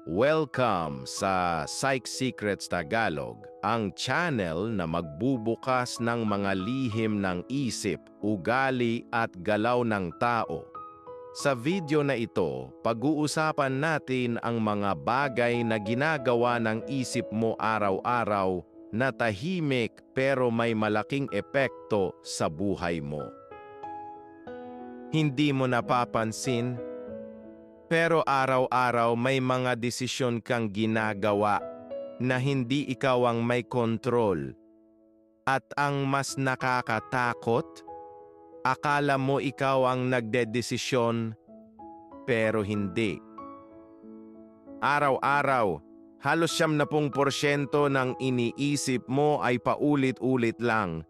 Welcome sa Psych Secrets Tagalog, ang channel na magbubukas ng mga lihim ng isip, ugali at galaw ng tao. Sa video na ito, pag-uusapan natin ang mga bagay na ginagawa ng isip mo araw-araw na tahimik pero may malaking epekto sa buhay mo. Hindi mo napapansin, pero araw-araw may mga desisyon kang ginagawa na hindi ikaw ang may kontrol. At ang mas nakakatakot, akala mo ikaw ang nagdedesisyon, pero hindi. Araw-araw, halos 70% ng iniisip mo ay paulit-ulit lang.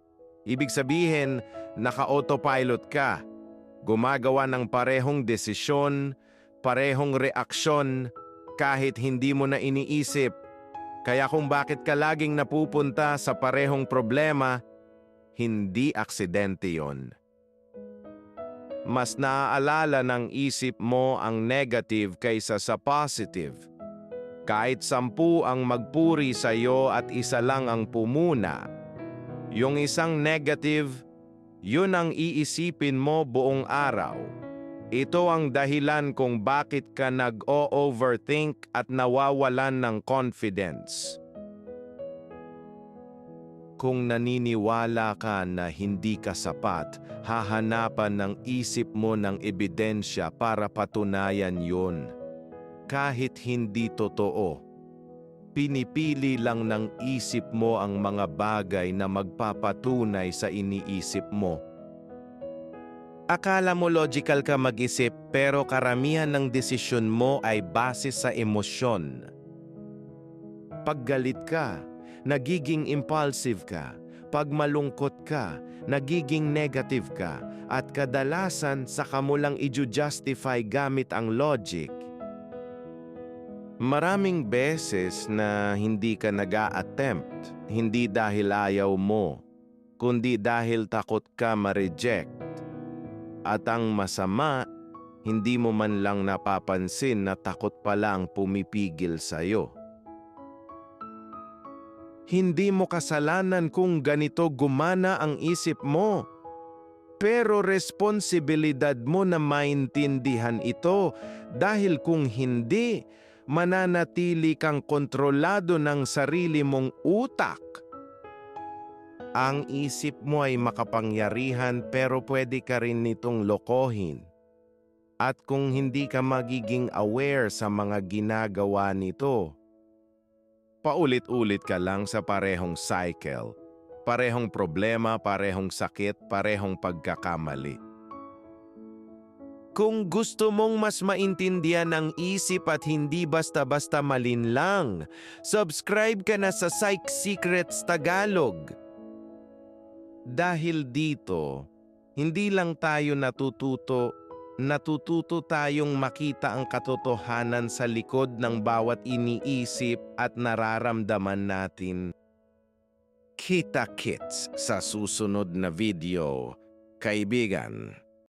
Ibig sabihin, naka-autopilot ka, gumagawa ng parehong desisyon, parehong reaksyon, kahit hindi mo na iniisip. Kaya kung bakit ka laging napupunta sa parehong problema, hindi aksidente yon. Mas naaalala ng isip mo ang negative kaysa sa positive. Kahit 10 ang magpuri sa iyo at isa lang ang pumuna, yung isang negative, yun ang iisipin mo buong araw. Ito ang dahilan kung bakit ka nag-o-overthink at nawawalan ng confidence. Kung naniniwala ka na hindi ka sapat, hahanapan ng isip mo ng ebidensya para patunayan yun. Kahit hindi totoo, pinipili lang ng isip mo ang mga bagay na magpapatunay sa iniisip mo. Akala mo logical ka mag-isip pero karamihan ng desisyon mo ay base sa emosyon. Pag galit ka, nagiging impulsive ka. Pag malungkot ka, nagiging negative ka. At kadalasan saka mo lang i-justify gamit ang logic. Maraming beses na hindi ka nag-a-attempt, hindi dahil ayaw mo, kundi dahil takot ka ma-reject. At ang masama, hindi mo man lang napapansin na takot pala ang pumipigil sa'yo. Hindi mo kasalanan kung ganito gumana ang isip mo. Pero responsibilidad mo na maintindihan ito dahil kung hindi, mananatili kang kontrolado ng sarili mong utak. Ang isip mo ay makapangyarihan pero pwede ka rin nitong lokohin. At kung hindi ka magiging aware sa mga ginagawa nito, paulit-ulit ka lang sa parehong cycle, parehong problema, parehong sakit, parehong pagkakamali. Kung gusto mong mas maintindihan ang isip at hindi basta-basta malinlang, subscribe ka na sa Psych Secrets Tagalog. Dahil dito, hindi lang tayo natututo tayong makita ang katotohanan sa likod ng bawat iniisip at nararamdaman natin. Kita-kits sa susunod na video, kaibigan.